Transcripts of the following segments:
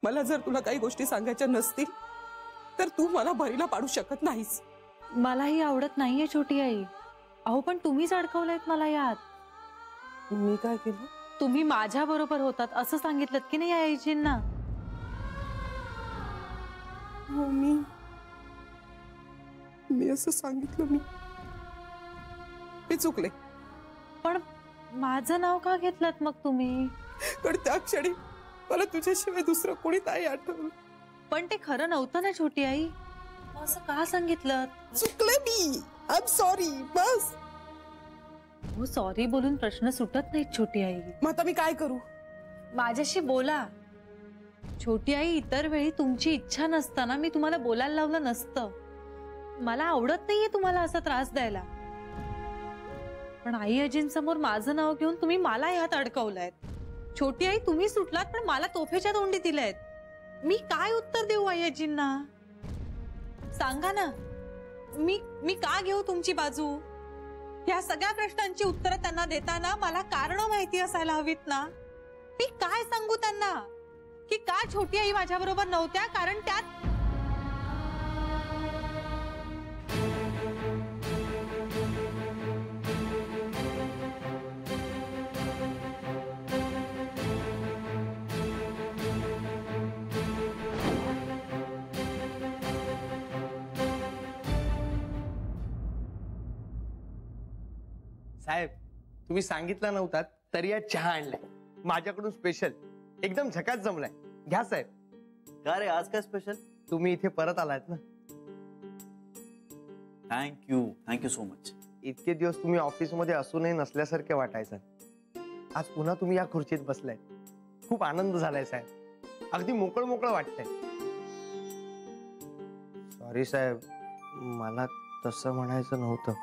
मला जर तुला काही गोष्टी सांगायच्या नसतील तर तू मला भरीला पाडू शकत नाहीस। मलाही आवडत नाहीये छोटी आई। अहो पण तुम्हीच अडकवलंयत मला यात। मी काय केलं? तुम्ही माझ्या बरोबर होतात असं सांगितलं की नाही आईजींना? हो मी असं सांगितलं। मी चुकले। पण माझं नाव का घेतलत मग तुम्ही? पण त्या क्षणी मला तुझ्याशिवाय दुसरं कोणी नाही आठवलं। पण ते खरं नव्हतं ना छोटी आई, असं का सांगितलं? चुकले मी। I am sorry. बस। हो सॉरी बोलून प्रश्न सुटत नाही छोटी आई। मग आता मी काय करू? माझ्याशी बोला छोटी आई। इतर वेळी तुमची इच्छा नसताना मी तुम्हाला बोलायला लावलं नसतं। मला आवडत नाहीये तुम्हाला असा त्रास द्यायला, पण आई आजींसमोर माझं नाव घेऊन तुम्ही मला ह्यात अडकवलंयत। छोटी आई तुम्ही सुटलात पण मला तोफेच्या तोंडी दिलेत। मी काय उत्तर देऊ आई आजींना? सांगा ना। मी का घेऊ तुमची बाजू? ह्या सगळ्या प्रश्नांची उत्तरं त्यांना देताना मला कारण माहिती असायला हवीत ना। मी काय सांगू त्यांना की का छोटी आई माझ्या बरोबर नव्हत्या? कारण त्यात साहेब तुम्ही सांगितलं नव्हतात तरी या चहा आणलाय माझ्याकडून स्पेशल, एकदम झकास जमलाय। घ्या साहेब। का रे आज काय स्पेशल? तुम्ही इथे परत आलात ना। Thank you so much. इतके दिवस तुम्ही ऑफिस मध्ये असूनही नसल्यासारखे वाटायचं, आज पुन्हा तुम्ही या खुर्चीत बसलाय। खूप आनंद झालाय साहेब, अगदी मोकळ मोकळ वाटतंय। सॉरी साहेब, मला तसं म्हणायचं नव्हतं।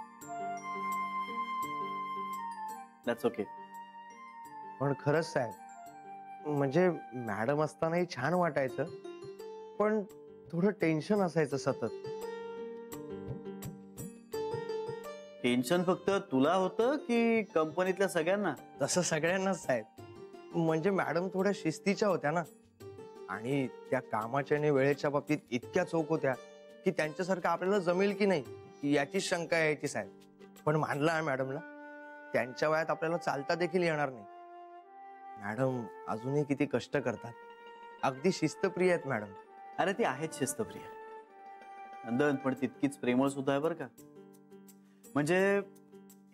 That's okay. पण खरंच साहेब, म्हणजे मॅडम असतानाही छान वाटायचं, पण थोडं टेन्शन असायचं सतत। टेन्शन फक्त तुला होतं की कंपनीतल्या सगळ्यांना? तसं सगळ्यांनाच साहेब, म्हणजे मॅडम थोड्या शिस्तीच्या होत्या ना, आणि त्या कामाच्या आणि वेळेच्या बाबतीत इतक्या चोख होत्या की त्यांच्यासारखं आपल्याला जमेल की नाही याची शंका यायची साहेब। पण मानला आहे मॅडमला, त्यांच्या वयात आपल्याला चालता देखील येणार नाही। मॅडम अजूनही किती कष्ट करतात, अगदी शिस्तप्रिय आहेत मॅडम। अरे ती आहेत शिस्तप्रिय नंदन, पण तितकीच प्रेमळ सुद्धा आहे बरं का। म्हणजे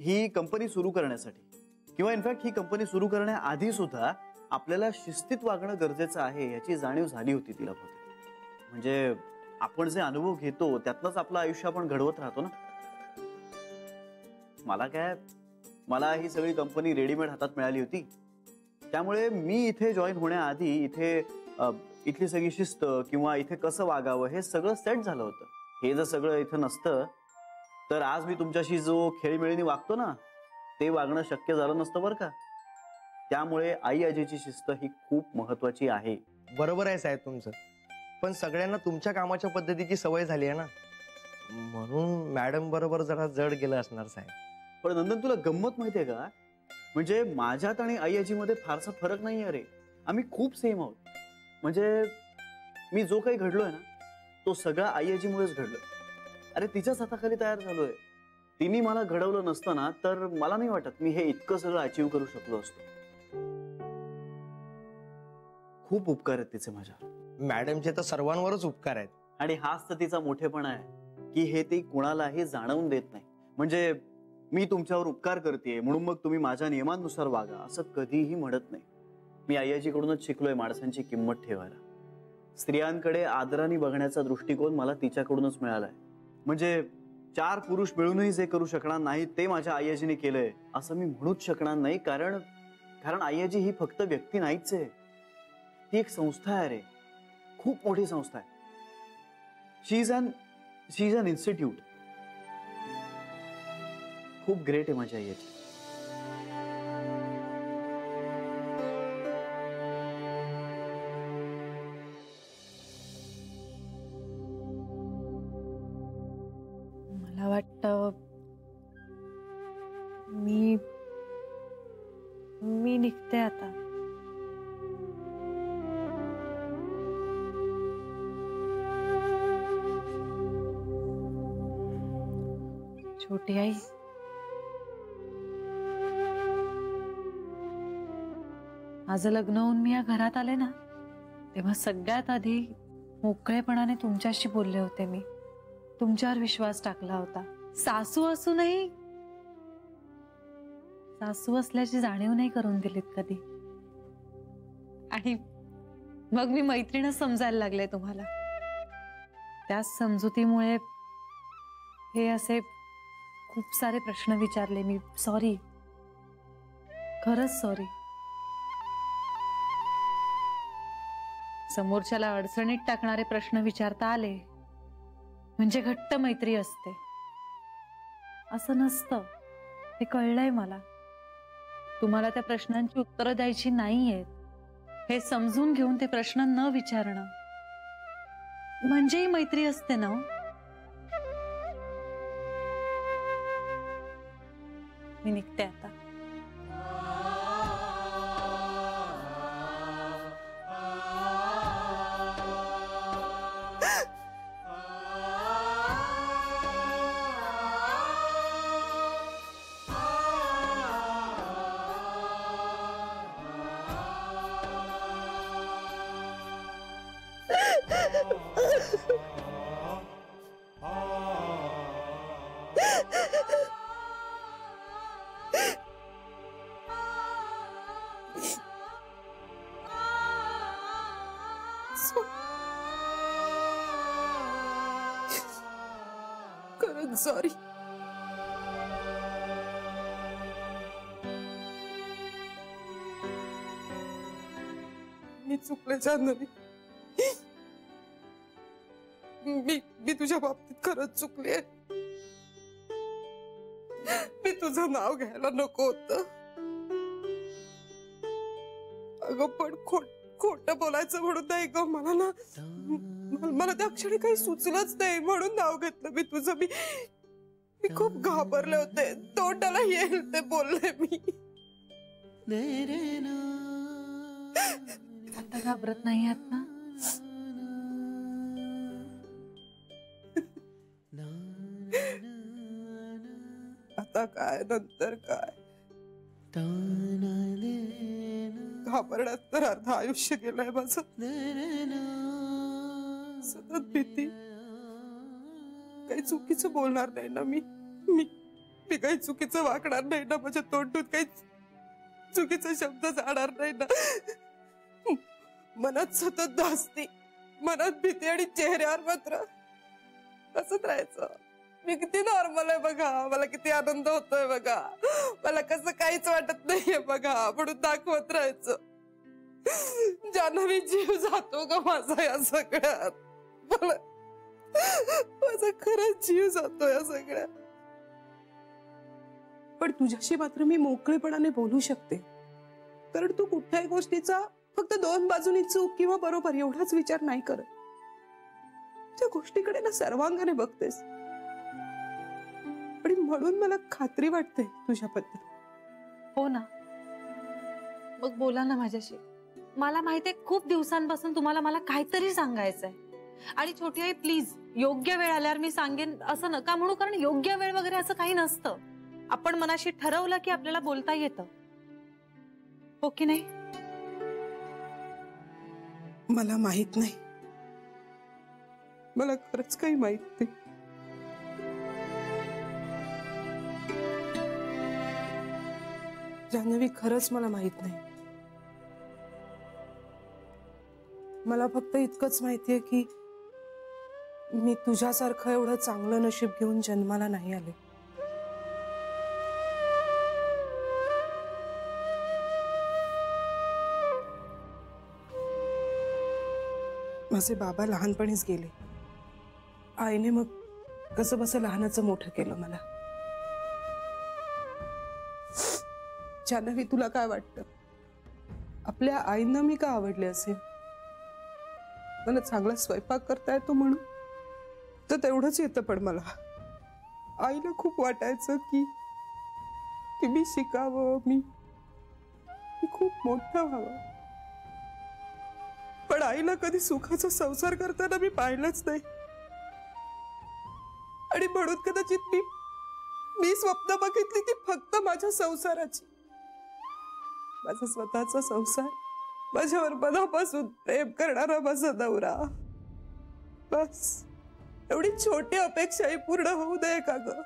ही कंपनी सुरू करण्यासाठी किंवा इनफॅक्ट ही कंपनी सुरू करण्याआधी सुद्धा आपल्याला शिस्तीत वागणं गरजेचं आहे याची जाणीव झाली होती तिला बहुतेक। म्हणजे आपण जे अनुभव घेतो त्यातनंच आपलं आयुष्य आपण घडवत राहतो ना। मला ही सगळी कंपनी रेडीमेड हातात मिळाली होती, त्यामुळे मी इथे जॉईन होण्याआधी इथली सगळी शिस्त किंवा इथे कसं वागावं हे सगळं सेट झालं होतं। हे जर सगळं इथं नसतं तर आज मी तुमच्याशी जो खेळीमेळीने वागतो ना ते वागणं शक्य झालं नसतं बरं का। त्यामुळे आई आजीची शिस्त ही खूप महत्वाची आहे। बरोबर आहे साहेब तुमचं, पण सगळ्यांना तुमच्या कामाच्या पद्धतीची सवय झाली आहे ना, म्हणून मॅडम बरोबर जरा जड गेलं असणार साहेब। पण नंदन तुला गंमत माहितीये का? म्हणजे माझ्यात आणि आई आजीमध्ये फारसा फरक नाही अरे, आम्ही खूप सेम आहोत। म्हणजे मी जो काही घडलोय ना तो सगळा आई आजीमुळेच घडलोय। अरे तिच्याच हाताखाली तयार झालोय। तिने मला घडवलं नसतं ना तर मला नाही वाटत मी हे इतकं सगळं अचीव करू शकलो असतो। खूप उपकार आहेत तिचे माझ्यावर। मॅडमचे तर सर्वांवरच उपकार आहेत, आणि हाच तर तिचा मोठेपणा आहे की हे ती कुणालाही जाणवून देत नाही। म्हणजे मी तुमच्यावर उपकार करते म्हणून मग तुम्ही माझ्या नियमांनुसार वागा असं कधीही म्हणत नाही। मी आई आजीकडूनच शिकलोय माणसांची किंमत ठेवायला। स्त्रियांकडे आदराने बघण्याचा दृष्टिकोन मला तिच्याकडूनच मिळालाय। म्हणजे 4 पुरुष मिळूनही जे करू शकणार नाही ते माझ्या आई आजीने केलंय असं मी म्हणूच शकणार नाही, कारण आई आजी ही फक्त व्यक्ती नाहीच आहे, ती एक संस्था आहे रे, खूप मोठी संस्था आहे। शी इज अन इन्स्टिट्यूट। खूप ग्रेट आहे माझी आई आजी। मला वाटतं मी निघते आता। छोटी आई, माझं लग्न होऊन मी या घरात आले ना, तेव्हा सगळ्यात आधी मोकळेपणाने तुमच्याशी बोलले होते मी. तुमच्यावर विश्वास टाकला होता. सासू असूनही सासू असल्याची जाणीव नाही करून दिलीत कधी. आणि मग मी मैत्रीण समजायला लागले तुम्हाला. त्या समजुतीमुळे हे असे खूप सारे प्रश्न विचारले मी. सॉरी, खरंच सॉरी. समोरच्याला अडचणीत टाकणारे प्रश्न विचारता आले म्हणजे घट्ट मैत्री असते, असं नसतं. हे कळलंय मला. तुम्हाला त्या प्रश्नांची उत्तरं द्यायची नाहीयेत हे समजून घेऊन ते प्रश्न न विचारणं म्हणजेही मैत्री असते ना. मी निघते आता. खरंच सॉरी. मी चुकले जान्हवी. मी तुझ्या बाबतीत खरंच चुकले. मी तुझं नाव घ्यायला नको होतं. अगं पण खोट बोलायचं म्हणून नाही ग. मला त्या क्षणी काही सुचलंच नाही म्हणून नाव घेतलं मी तुझं. मी खूप घाबरले होते. तोंडाला येईल ते बोलले मी. आता घाबरत नाही आहात ना? आता काय नंतर काय. घाबरण्यात तर अर्ध आयुष्य गेलंय माझं. सतत भीती. काही चुकीचं बोलणार नाही ना मी काही चुकीचं वागणार नाही ना. माझ्या तोंडून काही चुकीचा शब्द जाणार नाही ना. मनात सतत धास्ती, मनात भीती आणि चेहऱ्यावर मात्र हसत राहायचं. मी किती नॉर्मल आहे बघा. मला किती आनंद होतोय बघा. मला कसं काहीच वाटत नाहीये बघा म्हणून दाखवत राहायचं. जान्हवी जीव जातो ग माझा या सगळ्यात. माझा खरंच जीव जातो या सगळ्यात. पण तुझ्याशी मात्र मी मोकळेपणाने बोलू शकते. कारण तू कुठल्याही गोष्टीचा फक्त दोन बाजूनी चूक किंवा बरोबर एवढाच विचार नाही करत. त्या गोष्टीकडे ना सर्वांगाने बघतेस. आणि म्हणून मला खात्री वाटते तुझ्याबद्दल. हो ना, मग बोला ना माझ्याशी. मला माहितीये खूप दिवसांपासून तुम्हाला मला काहीतरी सांगायचंय. आणि छोटी आई प्लीज, योग्य वेळ आल्यावर मी सांगेन असं नका म्हणू. कारण योग्य वेळ वगैरे असं काही नसतं. आपण मनाशी ठरवलं की आपल्याला बोलता येतं. हो की नाही? मला माहित नाही. मला खरंच काही माहित नाही. जान्हवी, खरंच मला माहित नाही. मला फक्त इतकंच माहितीये की मी तुझ्यासारखं एवढं चांगलं नशीब घेऊन जन्माला नाही आले. माझे बाबा लहानपणीच गेले. आईने मग कसं बसं लहानाचं मोठं केलं मला. जान्हवी, तुला काय वाटतं? आपल्या आईंना मी का आवडले असेल? मला चांगला स्वयंपाक करता येतो म्हणून तर तेवढंच येतं. पण मला आईला खूप वाटायचं की मी शिकावं, मी खूप मोठं व्हावं. पण आईला कधी सुखाचा संसार करताना मी पाहिलंच नाही. आणि म्हणून कदाचित मी स्वप्न बघितली ती फक्त माझ्या संसाराची. माझा स्वतःचा संसार, माझ्यावर मनापासून प्रेम करणारा माझा नवरा. बस एवढी छोटी अपेक्षाही पूर्ण होऊ दे का ग?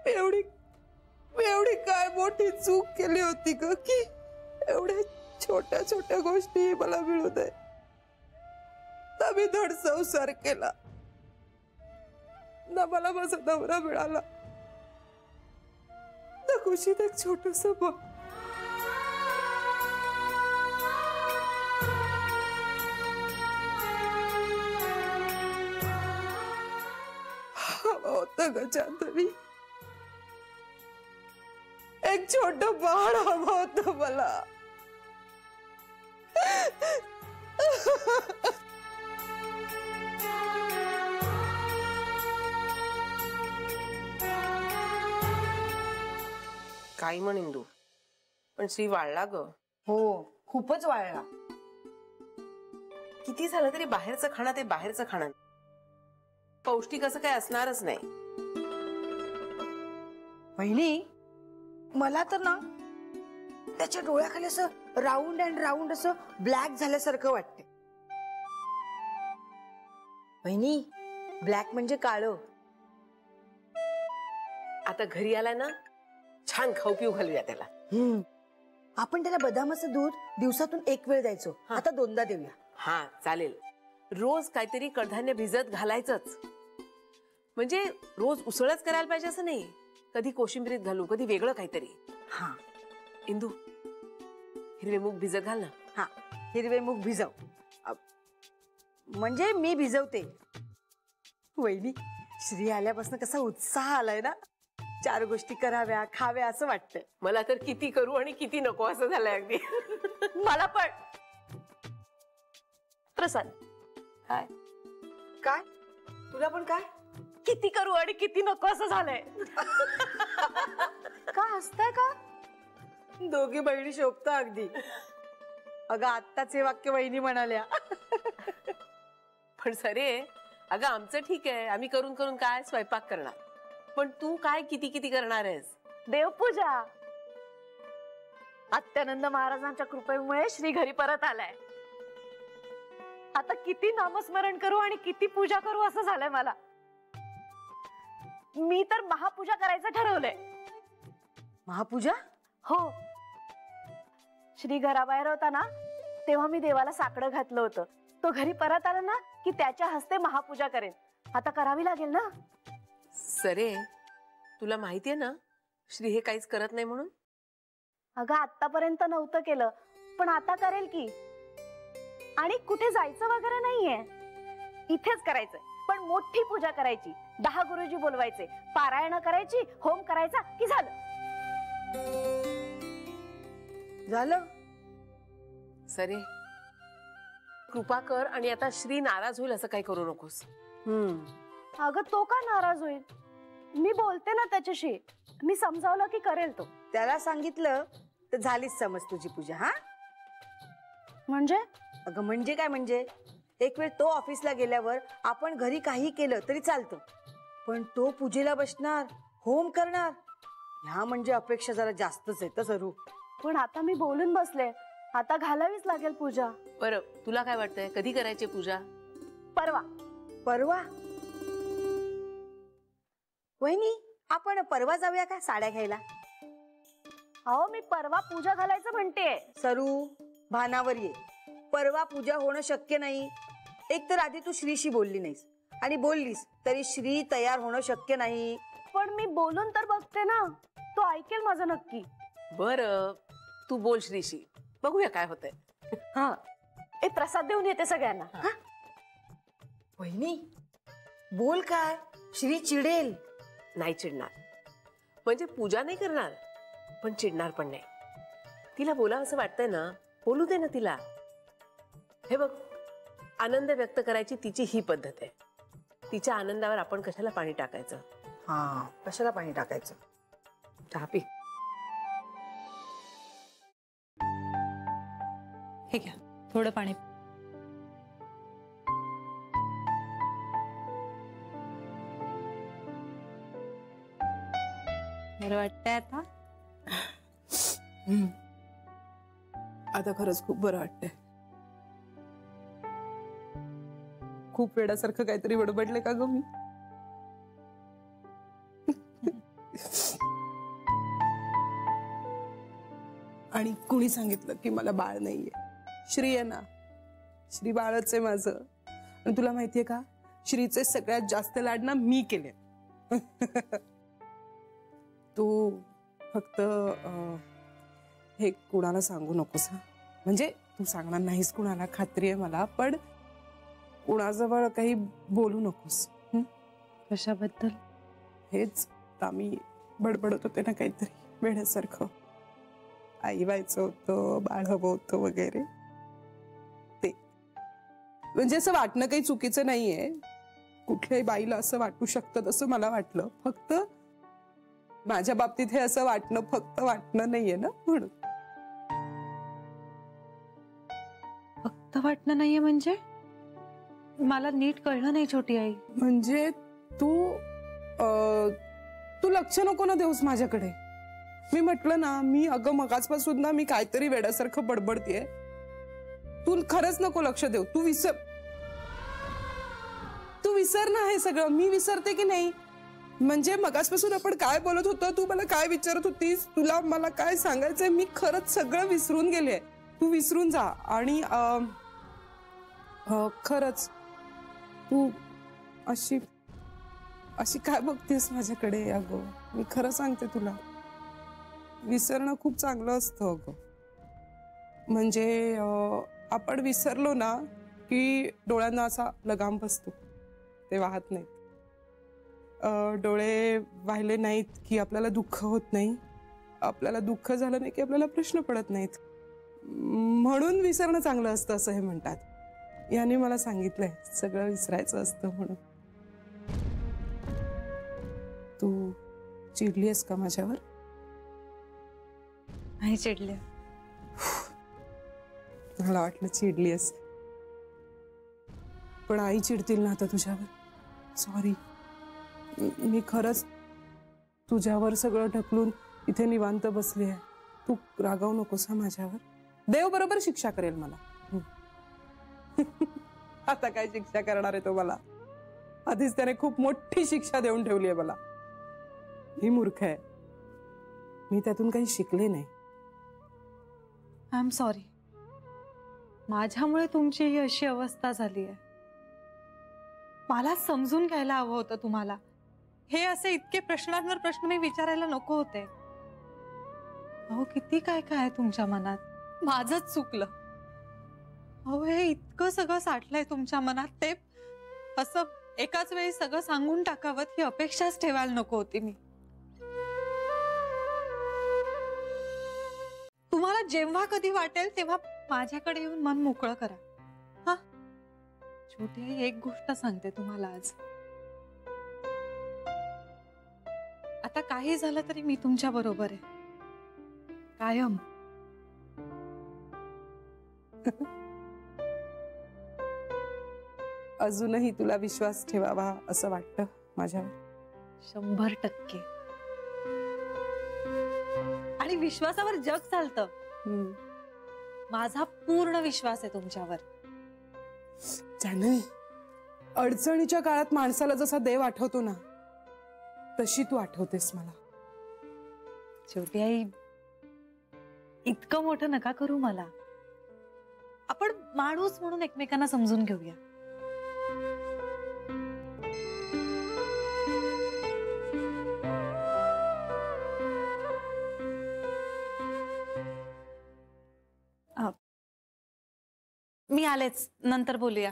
एवढी काय मोठी चूक केली होती ग की एवढ्या छोट्या छोट्या गोष्टी मला मिळू दे. ना मी धड संसार केला, ना मला माझा नवरा मिळाला, ना खुशीत एक छोटस होतं ग चांदवी. एक छोट बाळ हवं होतं मला. काही म्हण इंदू, पण श्री वाळला ग. हो, खूपच वाळला. किती झालं तरी बाहेरचं खाणं ते बाहेरचं खाणं, पौष्टिक असं काही असणारच नाही. बहिणी, मला तर ना त्याच्या डोळ्याखाली असं राऊंड अँड राऊंड असं ब्लॅक झाल्यासारखं वाटते. बहिणी, ब्लॅक म्हणजे काळं. आता घरी आला ना, छान खाऊ पिऊ घालूया त्याला. आपण त्याला बदामाचं दूध दिवसातून 1 वेळ द्यायचो, आता 2दा देऊया. हा चालेल. रोज काहीतरी कडधान्य भिजत घालायचंच. म्हणजे रोज उसळच करायला पाहिजे असं नाही, कधी कोशिंबीरीत घालू, कधी वेगळं काहीतरी. हा इंदू, हिरवे मूग भिजत घाल ना. हा, हिरवे मूग भिजव. म्हणजे मी भिजवते. वहिनी, श्री आल्यापासून कसा उत्साह आलाय ना. 4 गोष्टी कराव्या, खाव्या असं वाटतंय. मला तर किती करू आणि किती नको असं झालंय अगदी. मला पण. प्रसाद, काय काय तुला पण काय? किती करू आणि किती नको असं झालंय. का हसताय का? दोघी बहिणी शोभता अगदी. अगं आत्ताच हे वाक्य वहिनी म्हणाल्या. पण सरे, अगं आमचं ठीक आहे, आम्ही करून करून काय स्वयंपाक करणार, पण तू काय किती किती करणार आहेस? देवपूजा. अत्यानंद महाराजांच्या कृपेमुळे श्री घरी परत आलाय. आता किती नामस्मरण करू आणि किती पूजा करू असं झालंय मला. मी तर महापूजा करायचं ठरवलंय. महापूजा? हो. श्री घराबाहेर होता ना, तेव्हा मी देवाला साकडं घातलं होतं. तो घरी परत आला ना की त्याच्या हस्ते महापूजा करेन. आता करावी लागेल ना. सरे, तुला माहितीये ना श्री हे काहीच करत नाही म्हणून? अगं आतापर्यंत नव्हतं केलं, पण आता करेल की. आणि कुठे जायचं वगैरे नाहीये, इथेच करायचंय. पण मोठी पूजा करायची, 10 गुरुजी बोलवायचे, पारायण करायची, होम करायचा की झालं. झालं. सरे, कृपा कर आणि आता श्री नाराज होईल असं काही करू नकोस. अगं तो का नाराज होईल? मी बोलते ना त्याच्याशी, मी समजावलं की करेल तो. त्याला सांगितलं तर झालीच समज तुझी पूजा. हा म्हणजे? अगं म्हणजे काय म्हणजे, एक वेळ तो ऑफिसला गेल्यावर आपण घरी काही केलं तरी चालतं, पण तो पूजेला बसणार, होम करणार, ह्या म्हणजे अपेक्षा जरा जास्तच आहे सरू. पण आता मी बोलून बसले, आता घालावीच लागेल पूजा. बरं, तुला काय वाटतंय कधी करायची पूजा? परवा. परवा? वहिनी, आपण परवा जाऊया का साड्या घ्यायला? अहो, मी परवा पूजा घालायचं म्हणते. सरू, भानावर ये. परवा पूजा होणं शक्य नाही. एक तर आधी तू श्रीशी बोलली नाहीस, आणि बोललीस तरी श्री तयार होणं शक्य नाही. पण मी बोलून तर बघते ना, तो ऐकेल माझं नक्की. बरं, तू बोल श्रीशी, बघूया काय होतंय. हा, प्रसाद देऊन येते सगळ्यांना. वहिनी, बोल काय, श्री चिडेल. नाही चिडणार, म्हणजे पूजा नाही करणार, पण चिडणार पण नाही. तिला बोला असं वाटतंय ना, बोलू दे ना तिला. हे बघ, आनंद व्यक्त करायची तिची ही पद्धत आहे. तिच्या आनंदावर आपण कशाला पाणी टाकायचं? हा, कशाला पाणी टाकायचं? चहा पी. हे घ्या, थोडं पाणी. बरं वाटतंय आता? आता खरंच खूप बरं वाटतंय. खूप वेळासारखं काहीतरी बडबडले का ग मी? आणि कुणी सांगितलं की मला बाळ नाहीये? श्री आहे ना, श्री बाळच आहे माझं. आणि तुला माहितीये का, श्रीचे सगळ्यात जास्त लाड ना मी केले. तू फक्त हे कुणाला सांगू नकोस हा. म्हणजे तू सांगणार नाहीस कुणाला, खात्री आहे मला, पण कुणाजवळ काही बोलू नकोस. कशाबद्दल? हेच आम्ही बडबडत होते ना काहीतरी वेड्यासारखं. आई व्हायचं होतं, बाळ हवं होतं वगैरे. ते म्हणजे असं वाटणं काही चुकीचं नाहीये. कुठल्याही बाईला असं वाटू शकतं तसं मला वाटलं. फक्त माझ्या बाबतीत हे असं वाटणं फक्त वाटणं नाहीये ना, म्हणून. फक्त वाटणं नाहीये म्हणजे? मला नीट कळलं नाही छोटी आई. म्हणजे तू तू लक्ष नको ना देऊस माझ्याकडे. मी म्हटलं ना, मी अगं मगाचपासून ना मी काहीतरी वेड्यासारखं बडबडतेय. तू खरंच नको लक्ष देऊ. तू विसर ना हे सगळं. मी विसरते की नाही? म्हणजे मगाचपासून आपण काय बोलत होतो, तू मला काय विचारत होतीस, तुला मला काय सांगायचंय, मी खरंच सगळं विसरून गेले. तू विसरून जा. आणि खरंच तू अशी अशी काय बघतेस माझ्याकडे? अगं मी खरं सांगते तुला, विसरणं खूप चांगलं असतं अगं. म्हणजे आपण विसरलो ना की डोळ्यांना असा लगाम बसतो, ते वाहत नाहीत. डोळे वाहिले नाहीत की आपल्याला दुःख होत नाही. आपल्याला दुःख झालं नाही की आपल्याला प्रश्न पडत नाहीत. म्हणून विसरणं चांगलं असतं असं हे म्हणतात. याने मला सांगितलंय सगळं विसरायचं असतं म्हणून. तू चिडलीयस का माझ्यावर? नाही चिडले. मला वाटलं चिडलीयस. पण आई चिडतील ना आता तुझ्यावर. सॉरी. मी खरंच तुझ्यावर सगळं ढकलून इथे निवांत बसली आहे. तू रागावू नकोस हा माझ्यावर. देव बरोबर शिक्षा करेल मला. आता काय शिक्षा करणार आहे तो मला? आधीच त्याने खूप मोठी शिक्षा देऊन ठेवली आहे मला. मी मूर्ख आहे. मी त्यातून काही शिकले नाही. I am sorry. माझ्यामुळे तुमची ही अशी अवस्था झाली आहे. मला समजून घ्यायला हवं होतं तुम्हाला. हे असे इतके प्रश्नांवर प्रश्न मी विचारायला नको होते. अहो किती काय काय आहे तुमच्या मनात. माझंच चुकलं. अहो हे इतकं सगळं साठलंय तुमच्या मनात, ते असं एकाच वेळी सगळं सांगून टाकावं ही अपेक्षाच ठेवायला नको होती मी. तुम्हाला जेव्हा कधी वाटेल तेव्हा माझ्याकडे येऊन मन मोकळं करा. हा छोटी आई, एक गोष्ट सांगते तुम्हाला आज. आता काही झालं तरी मी तुमच्या बरोबर आहे कायम. अजूनही तुला विश्वास ठेवावा असं वाटतं माझ्यावर? 100%. आणि विश्वासावर जग चालतं. माझा पूर्ण विश्वास आहे तुमच्यावर. जान्हवी, अडचणीच्या काळात माणसाला जसा देव आठवतो ना, तशी तू आठवतेस मला. छोटी आई, इतकं मोठं नका करू मला. आपण माणूस म्हणून एकमेकांना समजून घेऊया. मी आलेच, नंतर बोलूया.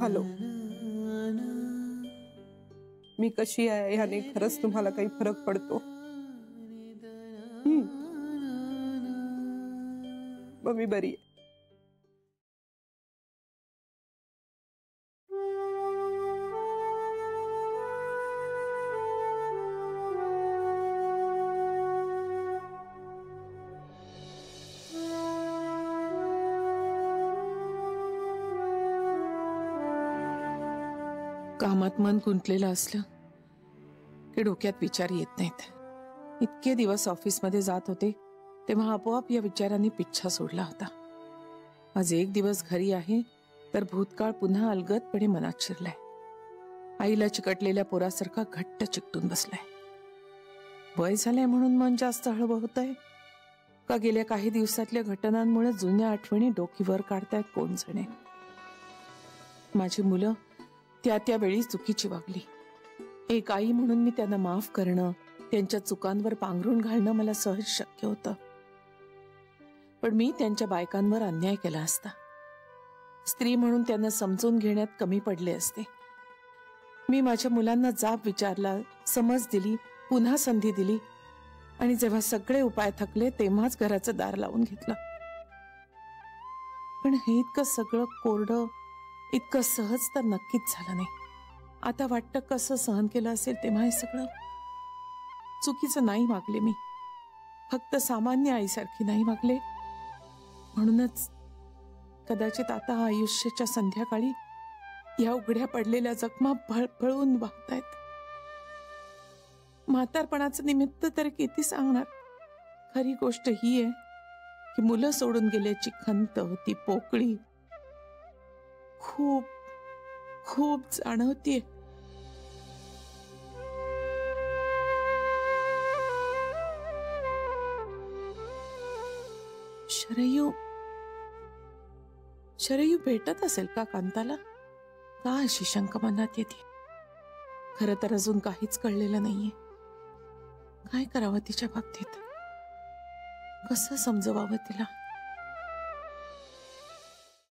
हॅलो. मी कशी आहे ह्याने खरंच तुम्हाला काही फरक पडतो? मग मी बरी आहे. कामात मन गुंतलेलं असलं की डोक्यात विचार येत नाहीत. इतके दिवस ऑफिसमध्ये जात होते तेव्हा आपोआप या विचारांनी पिच्छा सोडला होता. आज एक दिवस घरी आहे तर भूतकाळ पुन्हा अलगदपणे मनात शिरलाय. आईला चिकटलेल्या पोरासारखा घट्ट चिकटून बसलाय. वय झालंय म्हणून मन जास्त हळवं होतंय का गेल्या काही दिवसातल्या घटनांमुळे जुन्या आठवणी डोकीवर काढतायत कोण जणे. माझी मुलं त्या वेळी चुकीची वागली. एक आई म्हणून मी त्यांना माफ करणं, त्यांच्या चुकांवर पांघरून घालणं मला सहज शक्य होतं. पण मी त्यांच्या बायकांवर अन्याय केला असता. स्त्री म्हणून त्यांना समजून घेण्यात कमी पडले असते. मी माझ्या मुलांना जाब विचारला, समज दिली, पुन्हा संधी दिली आणि जेव्हा सगळे उपाय थकले तेव्हाच घराचं दार लावून घेतलं. पण हे इतकं सगळं कोरडं, इतकं सहज तर नक्कीच झालं नाही. आता वाटतं कसं सहन केलं असेल तेव्हा हे सगळं. चुकीचं नाही वागले मी, फक्त सामान्य आईसारखी नाही वागले. म्हणूनच कदाचित आता आयुष्याच्या संध्याकाळी या उघड्या पडलेल्या जखमा भळभळून वाहतायत. म्हातारपणाचं निमित्त तर किती सांगणार. खरी गोष्ट ही आहे की मुलं सोडून गेल्याची खंत, ती पोकळी खूप खूप जाणवतीये. शरयू भेटत असेल का कांताला? का अशी शंका मनात येते? खरं तर अजून काहीच कळलेलं नाहीये. काय करावं तिच्या बाबतीत? कसं समजवावं तिला?